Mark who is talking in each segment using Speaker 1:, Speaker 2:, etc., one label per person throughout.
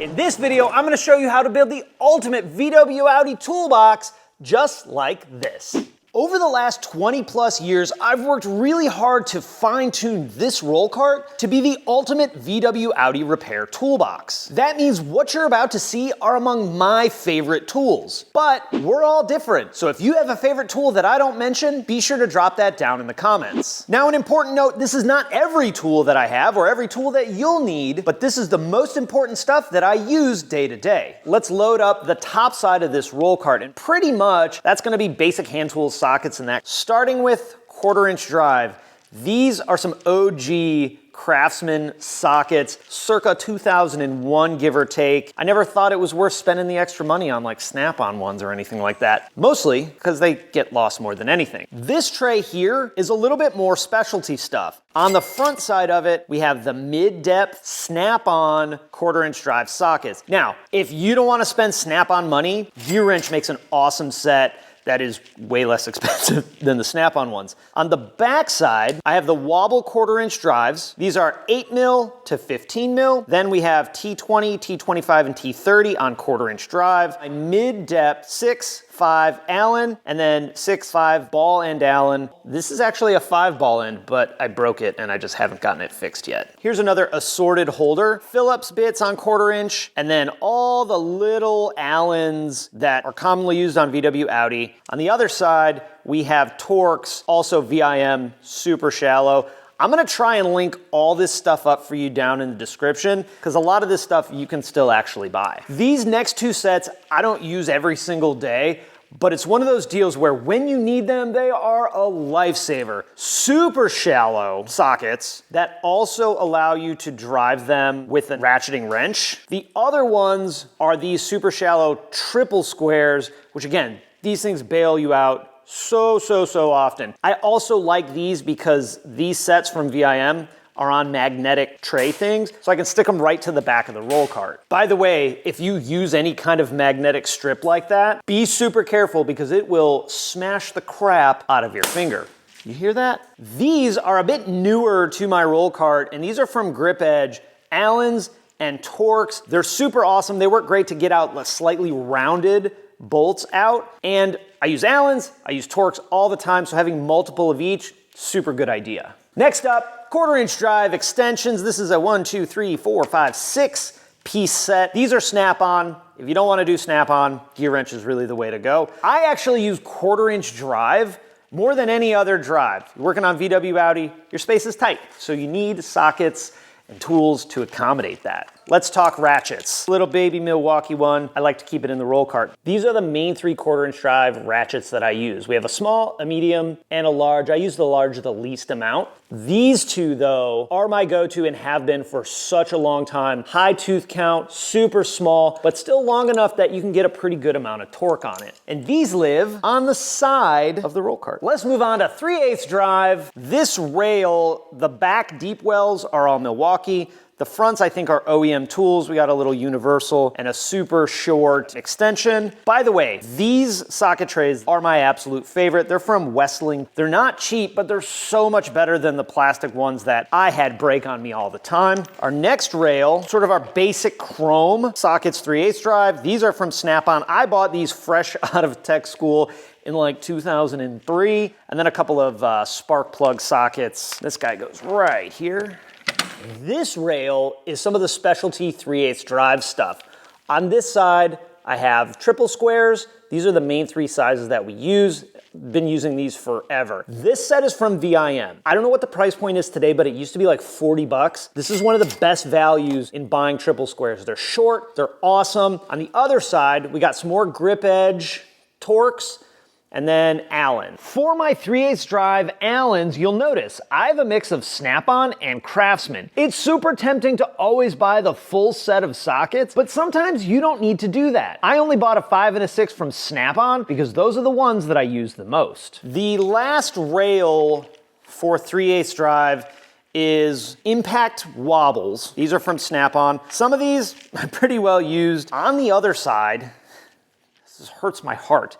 Speaker 1: In this video, I'm gonna show you how to build the ultimate VW Audi toolbox just like this. Over the last 20 plus years, I've worked really hard to fine-tune this roll cart to be the ultimate VW Audi repair toolbox. That means what you're about to see are among my favorite tools. But we're all different, so if you have a favorite tool that I don't mention, be sure to drop that down in the comments. Now, an important note, this is not every tool that I have or every tool that you'll need, but this is the most important stuff that I use day to day. Let's load up the top side of this roll cart, and pretty much that's gonna be basic hand tools, sockets, and that. Starting with 1/4-inch drive, these are some OG Craftsman sockets, circa 2001, give or take. I never thought it was worth spending the extra money on like Snap-on ones or anything like that. Mostly because they get lost more than anything. This tray here is a little bit more specialty stuff. On the front side of it, we have the mid-depth Snap-on 1/4-inch drive sockets. Now, if you don't want to spend Snap-on money, V-Wrench makes an awesome set that is way less expensive than the Snap-on ones. On the back side, I have the wobble 1/4-inch drives. These are 8mm to 15mm. Then we have T20, T25, and T30 on 1/4-inch drive. My mid-depth 6.5 Allen, and then 6.5 ball end Allen. This is actually a 5 ball end, but I broke it and I just haven't gotten it fixed yet. Here's another assorted holder. Phillips bits on 1/4-inch, and then all the little Allens that are commonly used on VW Audi. On the other side, we have Torx, also VIM, super shallow. I'm gonna try and link all this stuff up for you down in the description, because a lot of this stuff you can still actually buy. These next two sets, I don't use every single day, but it's one of those deals where when you need them, they are a lifesaver. Super shallow sockets that also allow you to drive them with a ratcheting wrench. The other ones are these super shallow triple squares, which again, these things bail you out so often. I also like these because these sets from VIM are on magnetic tray things, so I can stick them right to the back of the roll cart. By the way, if you use any kind of magnetic strip like that, be super careful because it will smash the crap out of your finger. You hear that? These are a bit newer to my roll cart, and these are from Grip Edge, Allens and Torx. They're super awesome. They work great to get out slightly rounded bolts out, and I use Allens, I use Torx all the time, so having multiple of each, super good idea. Next up, 1/4-inch drive extensions. This is a 1, 2, 3, 4, 5, 6 piece set. These are Snap-on. If you don't want to do Snap-on, gear wrench is really the way to go. I actually use 1/4-inch drive more than any other drive. You're working on VW Audi, your space is tight, so you need sockets and tools to accommodate that. Let's talk ratchets. Little baby Milwaukee one, I like to keep it in the roll cart. These are the main 3/4-inch drive ratchets that I use. We have a small, a medium, and a large. I use the large the least amount. These two though are my go-to and have been for such a long time. High tooth count, super small, but still long enough that you can get a pretty good amount of torque on it. And these live on the side of the roll cart. Let's move on to 3/8 drive. This rail, the back deep wells are all Milwaukee. The fronts, I think, are OEM tools. We got a little universal and a super short extension. By the way, these socket trays are my absolute favorite. They're from Westling. They're not cheap, but they're so much better than the plastic ones that I had break on me all the time. Our next rail, sort of our basic chrome sockets 3/8 drive. These are from Snap-on. I bought these fresh out of tech school in like 2003. And then a couple of spark plug sockets. This guy goes right here. This rail is some of the specialty 3/8 drive stuff. On this side, I have triple squares. These are the main 3 sizes that we use. Been using these forever. This set is from VIM. I don't know what the price point is today, but it used to be like 40 bucks. This is one of the best values in buying triple squares. They're short, they're awesome. On the other side, we got some more Grip Edge Torx, and then Allen. For my 3/8 drive Allens, you'll notice I have a mix of Snap-on and Craftsman. It's super tempting to always buy the full set of sockets, but sometimes you don't need to do that. I only bought a 5 and a 6 from Snap-on because those are the ones that I use the most. The last rail for 3/8 drive is impact wobbles. These are from Snap-on. Some of these are pretty well used. On the other side, this hurts my heart.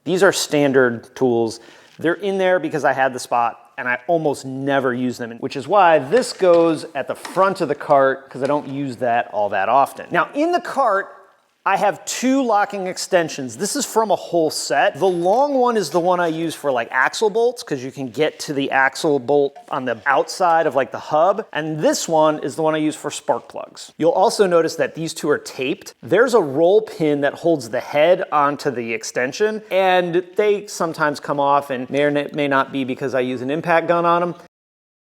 Speaker 1: These are standard tools. They're in there because I had the spot. and I almost never use them, which is why this goes at the front of the cart because I don't use that all that often. Now in the cart, I have 2 locking extensions. This is from a whole set. The long one is the one I use for like axle bolts because you can get to the axle bolt on the outside of like the hub. And this one is the one I use for spark plugs. You'll also notice that these 2 are taped. There's a roll pin that holds the head onto the extension, and they sometimes come off and may or may not be because I use an impact gun on them.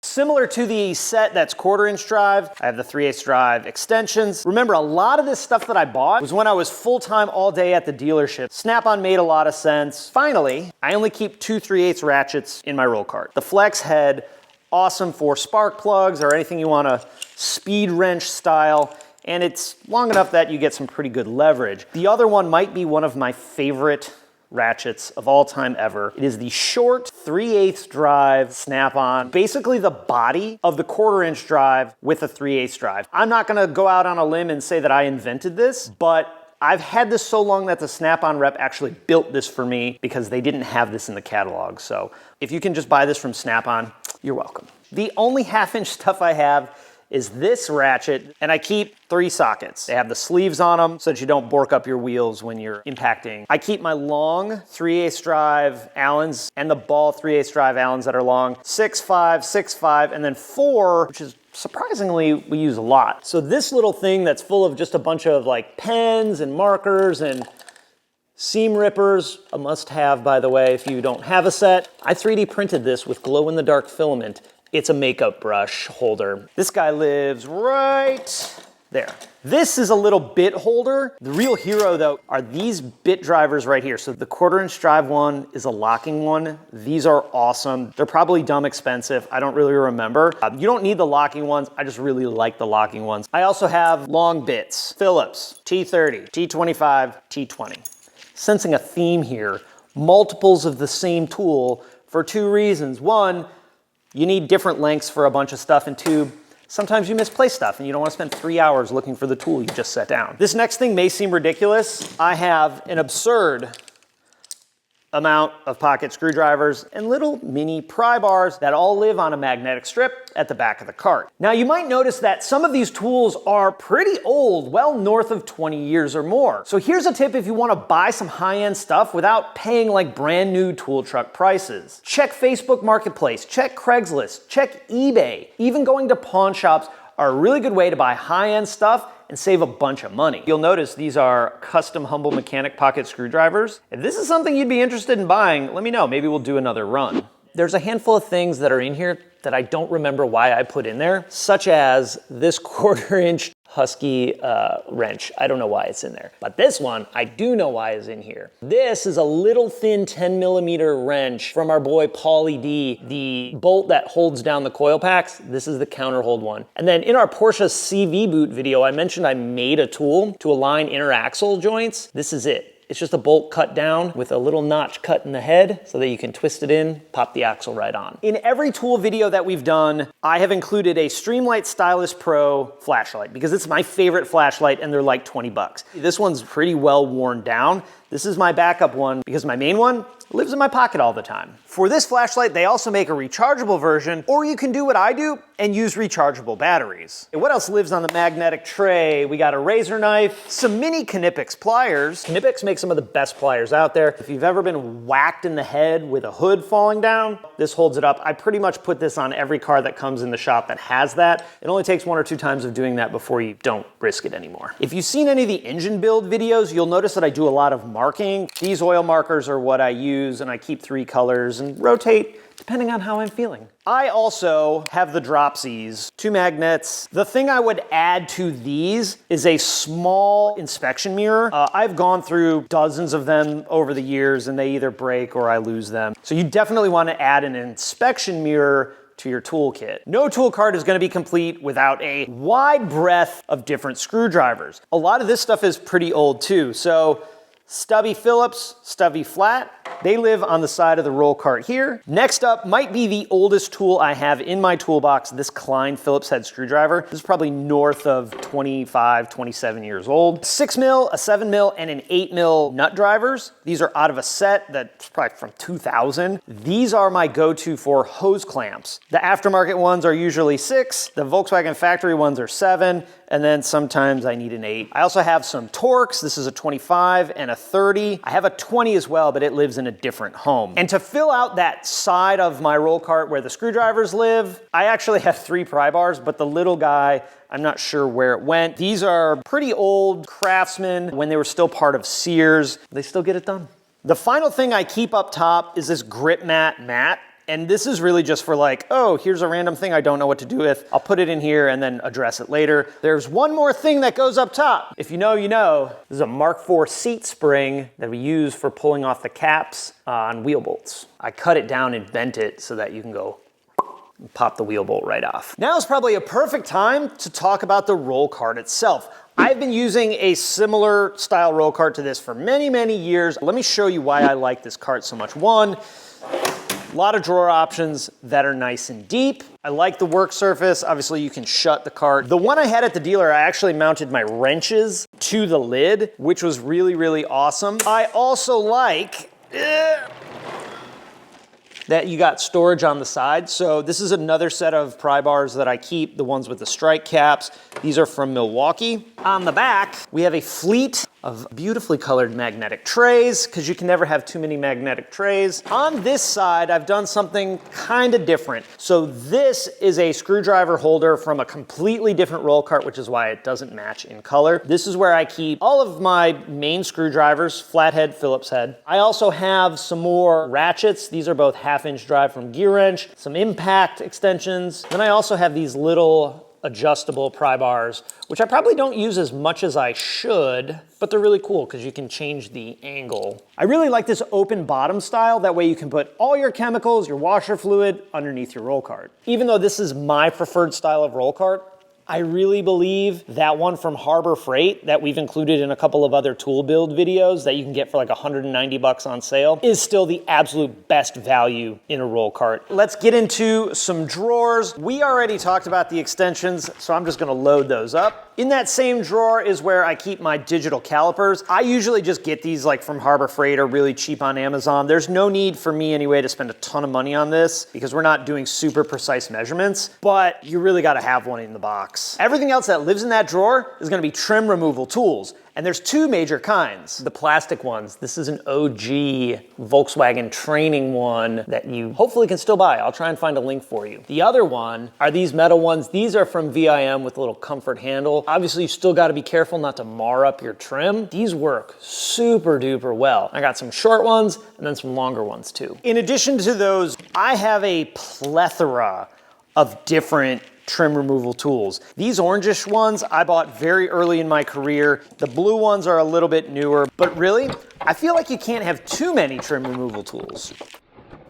Speaker 1: Similar to the set that's 1/4-inch drive, I have the 3/8 drive extensions. Remember, a lot of this stuff that I bought was when I was full-time all day at the dealership. Snap-on made a lot of sense. Finally, I only keep 2 3/8 ratchets in my roll cart. The flex head, awesome for spark plugs or anything you want to speed wrench style, and it's long enough that you get some pretty good leverage. The other one might be one of my favorite ratchets of all time ever. It is the short 3/8 drive snap-on, basically the body of the 1/4-inch drive with a 3/8 drive. I'm not gonna go out on a limb and say that I invented this, but I've had this so long that the Snap-on rep actually built this for me because they didn't have this in the catalog. So if you can just buy this from Snap-on, you're welcome. The only 1/2-inch stuff I have is this ratchet, and I keep 3 sockets. They have the sleeves on them so that you don't bork up your wheels when you're impacting. I keep my long 3/8 drive Allens and the ball 3/8 drive Allens that are long, 6.5, 6.5, and then 4, which is surprisingly we use a lot. So this little thing that's full of just a bunch of like pens and markers and seam rippers, a must-have by the way if you don't have a set. I 3D printed this with glow-in-the-dark filament. It's a makeup brush holder. This guy lives right there. This is a little bit holder. The real hero though are these bit drivers right here. So the 1/4-inch drive one is a locking one. These are awesome. They're probably dumb expensive. I don't really remember. You don't need the locking ones. I just really like the locking ones. I also have long bits. Phillips, T30, T25, T20. Sensing a theme here. Multiples of the same tool for 2 reasons. 1, you need different lengths for a bunch of stuff, and 2, sometimes you misplace stuff and you don't want to spend 3 hours looking for the tool you just set down. This next thing may seem ridiculous. I have an absurd amount of pocket screwdrivers and little mini pry bars that all live on a magnetic strip at the back of the cart. Now you might notice that some of these tools are pretty old, well north of 20 years or more. So here's a tip if you want to buy some high-end stuff without paying like brand new tool truck prices. Check Facebook Marketplace, check Craigslist, check eBay. Even going to pawn shops are a really good way to buy high-end stuff and save a bunch of money. You'll notice these are custom Humble Mechanic pocket screwdrivers. If this is something you'd be interested in buying, let me know. Maybe we'll do another run. There's a handful of things that are in here that I don't remember why I put in there, such as this 1/4-inch Husky wrench. I don't know why it's in there, but this one I do know why is in here. This is a little thin 10mm wrench from our boy Paulie D, the bolt that holds down the coil packs. This is the counter hold one. And then in our Porsche CV boot video, I mentioned I made a tool to align inner axle joints. This is it. It's just a bolt cut down with a little notch cut in the head so that you can twist it in, pop the axle right on. In every tool video that we've done, I have included a Streamlight Stylus Pro flashlight because it's my favorite flashlight and they're like 20 bucks. This one's pretty well worn down. This is my backup one because my main one lives in my pocket all the time. For this flashlight, they also make a rechargeable version, or you can do what I do and use rechargeable batteries. And what else lives on the magnetic tray? We got a razor knife, some mini Knipex pliers. Knipex makes some of the best pliers out there. If you've ever been whacked in the head with a hood falling down, this holds it up. I pretty much put this on every car that comes in the shop that has that. It only takes 1 or 2 times of doing that before you don't risk it anymore. If you've seen any of the engine build videos, you'll notice that I do a lot of marking. These oil markers are what I use, and I keep 3 colors and rotate depending on how I'm feeling. I also have the Dropsies, 2 magnets. The thing I would add to these is a small inspection mirror. I've gone through dozens of them over the years and they either break or I lose them. So you definitely want to add an inspection mirror to your toolkit. No tool cart is going to be complete without a wide breadth of different screwdrivers. A lot of this stuff is pretty old too. So stubby Phillips, stubby flat, They live on the side of the roll cart here. Next up might be the oldest tool I have in my toolbox, this Klein Phillips head screwdriver. This is probably north of 25, 27 years old. 6 mil, a 7 mil, and an 8 mil nut drivers. These are out of a set that's probably from 2000. These are my go-to for hose clamps. The aftermarket ones are usually 6, the Volkswagen factory ones are 7, and then sometimes I need an 8. I also have some Torx. This is a 25 and a 30. I have a 20 as well, but it lives in a different home. And to fill out that side of my roll cart where the screwdrivers live, I actually have 3 pry bars, but the little guy, I'm not sure where it went. These are pretty old Craftsman when they were still part of Sears. They still get it done. The final thing I keep up top is this grip mat. And this is really just for like, oh, here's a random thing I don't know what to do with. I'll put it in here and then address it later. There's one more thing that goes up top. If you know, you know. This is a Mark IV seat spring that we use for pulling off the caps on wheel bolts. I cut it down and bent it so that you can go and pop the wheel bolt right off. Now is probably a perfect time to talk about the roll cart itself. I've been using a similar style roll cart to this for many, many years. Let me show you why I like this cart so much. One, a lot of drawer options that are nice and deep. I like the work surface. Obviously you can shut the cart. The one I had at the dealer, I actually mounted my wrenches to the lid, which was really, really awesome. I also like that you got storage on the side. So this is another set of pry bars that I keep, the ones with the strike caps. These are from Milwaukee. On the back, we have a fleet of beautifully colored magnetic trays, because you can never have too many magnetic trays. On this side, I've done something kind of different. So this is a screwdriver holder from a completely different roll cart, which is why it doesn't match in color. This is where I keep all of my main screwdrivers, flathead, Phillips head. I also have some more ratchets. These are both 1/2-inch drive from Gear Wrench, some impact extensions. Then I also have these little adjustable pry bars, which I probably don't use as much as I should, but they're really cool because you can change the angle. I really like this open bottom style. That way you can put all your chemicals, your washer fluid underneath your roll cart. Even though this is my preferred style of roll cart, I really believe that one from Harbor Freight that we've included in a couple of other tool build videos that you can get for like 190 bucks on sale is still the absolute best value in a roll cart. Let's get into some drawers. We already talked about the extensions, so I'm just gonna load those up. In that same drawer is where I keep my digital calipers. I usually just get these like from Harbor Freight or really cheap on Amazon. There's no need for me anyway to spend a ton of money on this because we're not doing super precise measurements, but you really gotta have one in the box. Everything else that lives in that drawer is gonna be trim removal tools. And there's 2 major kinds. The plastic ones. This is an OG Volkswagen training one that you hopefully can still buy. I'll try and find a link for you. The other one are these metal ones. These are from VIM with a little comfort handle. Obviously you still gotta be careful not to mar up your trim. These work super duper well. I got some short ones and then some longer ones too. In addition to those, I have a plethora of different trim removal tools. These orangish ones I bought very early in my career. The blue ones are a little bit newer, but really, I feel like you can't have too many trim removal tools.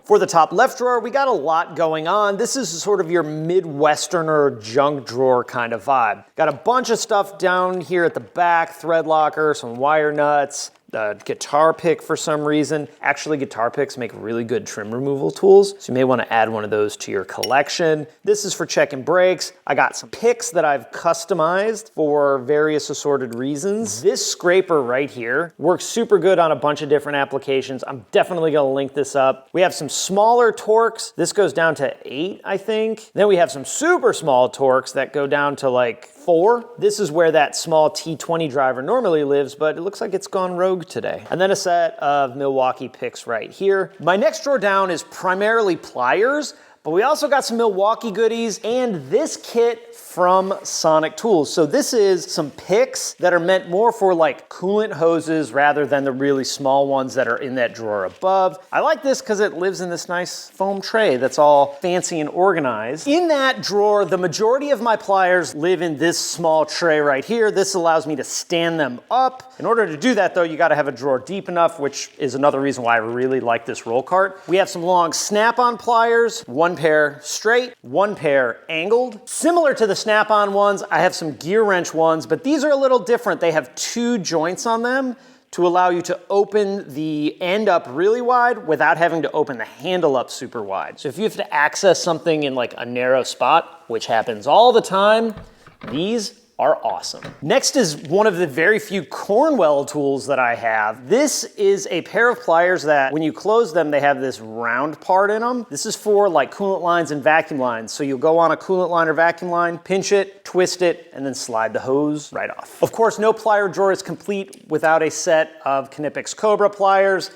Speaker 1: For the top left drawer, we got a lot going on. This is sort of your Midwesterner junk drawer kind of vibe. Got a bunch of stuff down here at the back, thread locker, some wire nuts, a guitar pick for some reason. Actually, guitar picks make really good trim removal tools, so you may want to add one of those to your collection. This is for checking brakes. I got some picks that I've customized for various assorted reasons. This scraper right here works super good on a bunch of different applications. I'm definitely going to link this up. We have some smaller Torx. This goes down to 8, I think. Then we have some super small Torx that go down to like 4. This is where that small T20 driver normally lives, but it looks like it's gone rogue today. And then a set of Milwaukee picks right here. My next drawer down is primarily pliers, but we also got some Milwaukee goodies and this kit from Sonic Tools. So this is some picks that are meant more for like coolant hoses rather than the really small ones that are in that drawer above. I like this because it lives in this nice foam tray that's all fancy and organized. In that drawer, the majority of my pliers live in this small tray right here. This allows me to stand them up. In order to do that though, you gotta have a drawer deep enough, which is another reason why I really like this roll cart. We have some long snap-on pliers, one pair straight, one pair angled. Similar to the snap-on ones, I have some gear wrench ones, but these are a little different. They have 2 joints on them. to allow you to open the end up really wide without having to open the handle up super wide. So if you have to access something in like a narrow spot, which happens all the time, these are awesome. Next is one of the very few Cornwell tools that I have. This is a pair of pliers that when you close them, they have this round part in them. This is for like coolant lines and vacuum lines. So you'll go on a coolant line or vacuum line, pinch it, twist it, and then slide the hose right off. Of course, no plier drawer is complete without a set of Knipex Cobra pliers.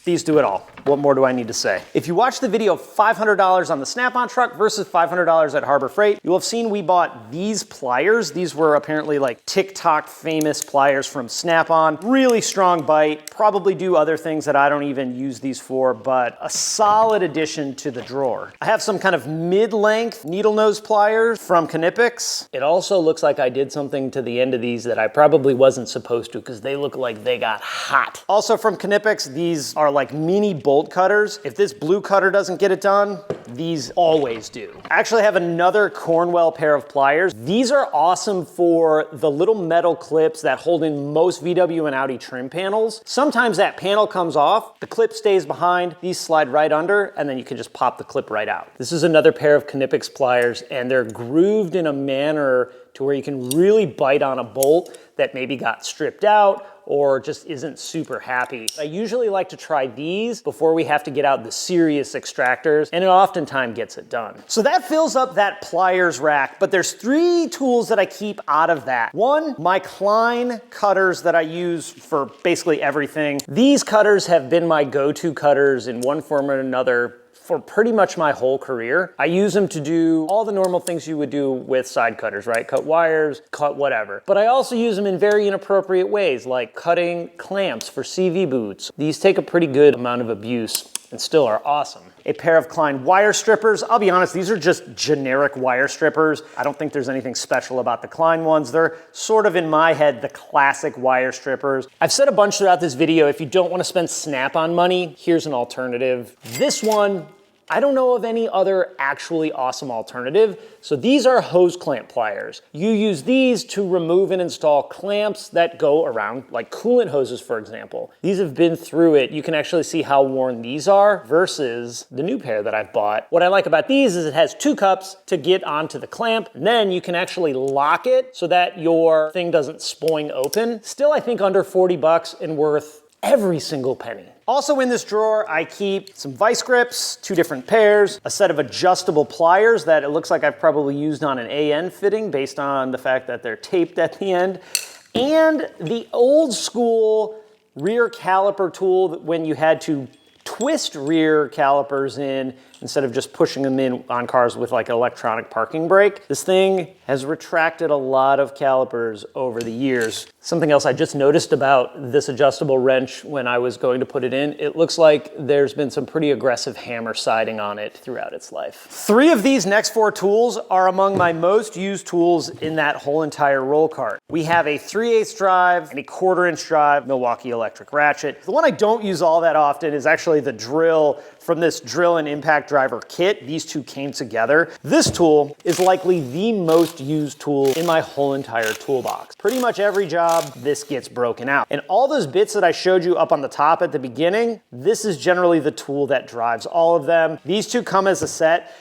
Speaker 1: These do it all. What more do I need to say? If you watch the video $500 on the Snap-on truck versus $500 at Harbor Freight, you'll have seen we bought these pliers. These were apparently like TikTok famous pliers from Snap-on. Really strong bite, probably do other things that I don't even use these for, but a solid addition to the drawer. I have some kind of mid-length needle nose pliers from Knipex. It also looks like I did something to the end of these that I probably wasn't supposed to because they look like they got hot. Also from Knipex, these are like mini bolt cutters. If this blue cutter doesn't get it done, these always do. I actually have another Cornwell pair of pliers. These are awesome for the little metal clips that hold in most VW and Audi trim panels. Sometimes that panel comes off, the clip stays behind, these slide right under, and then you can just pop the clip right out. This is another pair of Knipex pliers, and they're grooved in a manner to where you can really bite on a bolt that maybe got stripped out or just isn't super happy. I usually like to try these before we have to get out the serious extractors, and it oftentimes gets it done. So that fills up that pliers rack, but there's 3 tools that I keep out of that. One, my Klein cutters that I use for basically everything. These cutters have been my go-to cutters in one form or another for pretty much my whole career. I use them to do all the normal things you would do with side cutters, right? Cut wires, cut whatever. But I also use them in very inappropriate ways, like cutting clamps for CV boots. These take a pretty good amount of abuse and still are awesome. A pair of Klein wire strippers. I'll be honest, these are just generic wire strippers. I don't think there's anything special about the Klein ones. They're sort of, in my head, the classic wire strippers. I've said a bunch throughout this video, if you don't want to spend Snap-on money, here's an alternative. This one, I don't know of any other actually awesome alternative. So these are hose clamp pliers. You use these to remove and install clamps that go around like coolant hoses, for example. These have been through it. You can actually see how worn these are versus the new pair that I've bought. What I like about these is it has 2 cups to get onto the clamp. And then you can actually lock it so that your thing doesn't sploing open. Still, I think under 40 bucks and worth every single penny. Also in this drawer, I keep some vice grips, 2 different pairs, a set of adjustable pliers that it looks like I've probably used on an AN fitting based on the fact that they're taped at the end, and the old school rear caliper tool that when you had to twist rear calipers in instead of just pushing them in on cars with like an electronic parking brake. This thing has retracted a lot of calipers over the years. Something else I just noticed about this adjustable wrench when I was going to put it in, it looks like there's been some pretty aggressive hammer siding on it throughout its life. 3 of these next 4 tools are among my most used tools in that whole entire roll cart. We have a 3/8 drive and a 1/4 inch drive Milwaukee electric ratchet. The one I don't use all that often is actually the drill from this drill and impact driver kit. These 2 came together. This tool is likely the most used tool in my whole entire toolbox. Pretty much every job, this gets broken out. And all those bits that I showed you up on the top at the beginning, this is generally the tool that drives all of them. These 2 come as a set.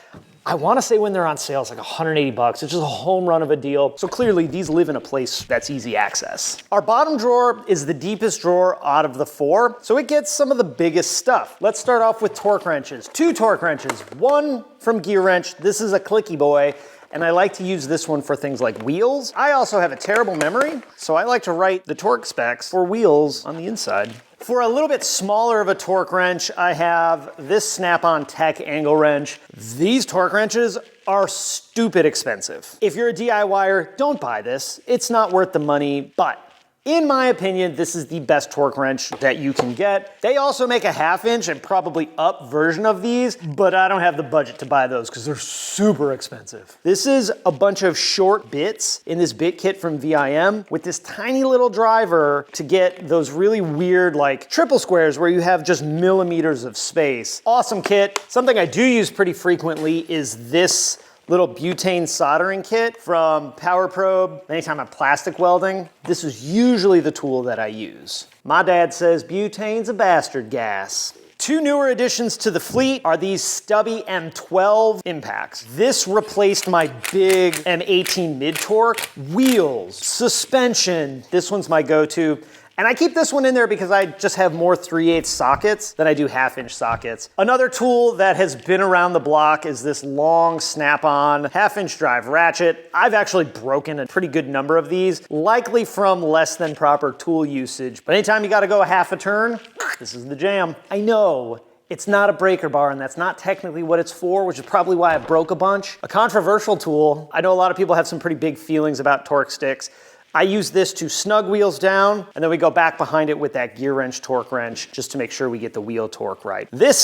Speaker 1: I want to say when they're on sale, it's like 180 bucks. It's just a home run of a deal. So clearly these live in a place that's easy access. Our bottom drawer is the deepest drawer out of the 4, so it gets some of the biggest stuff. Let's start off with torque wrenches. 2 torque wrenches, one from Gear Wrench. This is a clicky boy, and I like to use this one for things like wheels. I also have a terrible memory, so I like to write the torque specs for wheels on the inside. For a little bit smaller of a torque wrench, I have this Snap-on Tech angle wrench. These torque wrenches are stupid expensive. If you're a DIYer, don't buy this. It's not worth the money, but in my opinion, this is the best torque wrench that you can get. They also make a 1/2 inch and probably up version of these, but I don't have the budget to buy those because they're super expensive. This is a bunch of short bits in this bit kit from VIM with this tiny little driver to get those really weird like triple squares where you have just millimeters of space. Awesome kit. Something I do use pretty frequently is this little butane soldering kit from Power Probe. Anytime I'm plastic welding, this is usually the tool that I use. My dad says butane's a bastard gas. Two newer additions to the fleet are these stubby M12 impacts. This replaced my big M18 mid-torque. Wheels, suspension, this one's my go-to. And I keep this one in there because I just have more 3/8 sockets than I do 1/2-inch sockets. Another tool that has been around the block is this long snap-on 1/2-inch drive ratchet. I've actually broken a pretty good number of these, likely from less than proper tool usage. But anytime you gotta go a half a turn, this is the jam. I know, it's not a breaker bar, and that's not technically what it's for, which is probably why I broke a bunch. A controversial tool. I know a lot of people have some pretty big feelings about torque sticks. I use this to snug wheels down, and then we go back behind it with that gear wrench, torque wrench, just to make sure we get the wheel torque right. This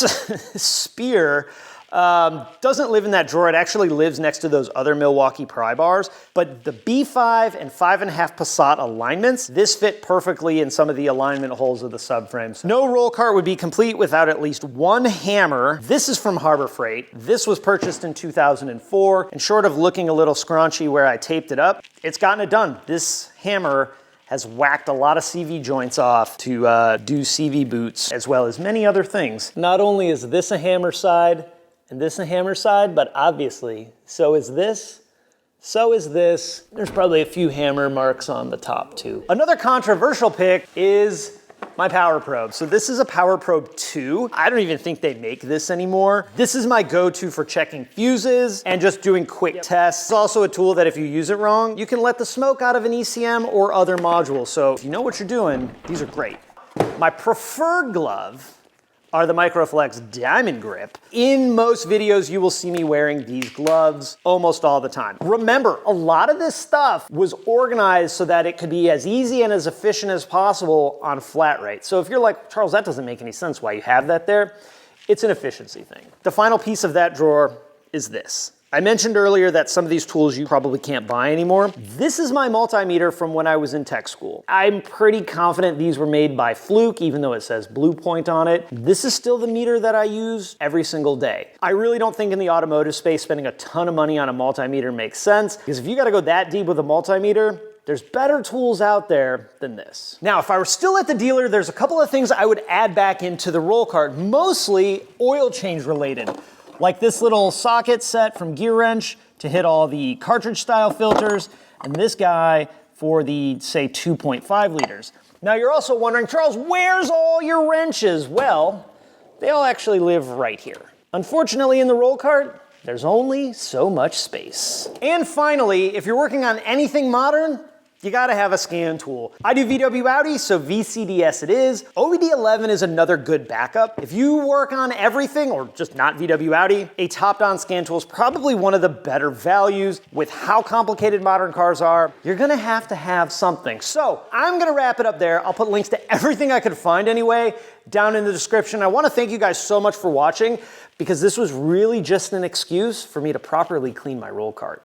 Speaker 1: spear doesn't live in that drawer. It actually lives next to those other Milwaukee pry bars, but the B5 and 5.5 Passat alignments, this fit perfectly in some of the alignment holes of the subframes. No roll cart would be complete without at least one hammer. This is from Harbor Freight. This was purchased in 2004, and short of looking a little scraunchy where I taped it up, it's gotten it done. This hammer has whacked a lot of CV joints off to do CV boots, as well as many other things. Not only is this a hammer side, and this a hammer side, but obviously, so is this, so is this. There's probably a few hammer marks on the top too. Another controversial pick is my Power Probe. So this is a Power Probe 2. I don't even think they make this anymore. This is my go-to for checking fuses and just doing quick tests. It's also a tool that if you use it wrong, you can let the smoke out of an ECM or other modules. So if you know what you're doing, these are great. My preferred glove are the Microflex Diamond Grip. In most videos, you will see me wearing these gloves almost all the time. Remember, a lot of this stuff was organized so that it could be as easy and as efficient as possible on flat rate. So if you're like, Charles, that doesn't make any sense why you have that there, it's an efficiency thing. The final piece of that drawer is this. I mentioned earlier that some of these tools you probably can't buy anymore. This is my multimeter from when I was in tech school. I'm pretty confident these were made by Fluke, even though it says Blue Point on it. This is still the meter that I use every single day. I really don't think in the automotive space spending a ton of money on a multimeter makes sense, because if you gotta go that deep with a multimeter, there's better tools out there than this. Now, if I were still at the dealer, there's a couple of things I would add back into the roll cart, mostly oil change related. Like this little socket set from Gear Wrench to hit all the cartridge style filters, and this guy for the, say, 2.5 liters. Now you're also wondering, Charles, where's all your wrenches? Well, they all actually live right here. Unfortunately, in the roll cart, there's only so much space. And finally, if you're working on anything modern, you gotta have a scan tool. I do VW Audi, so VCDS it is. OBD11 is another good backup. If you work on everything, or just not VW Audi, a top-down scan tool is probably one of the better values. With how complicated modern cars are, you're gonna have to have something. So I'm gonna wrap it up there. I'll put links to everything I could find anyway down in the description. I wanna thank you guys so much for watching, because this was really just an excuse for me to properly clean my roll cart.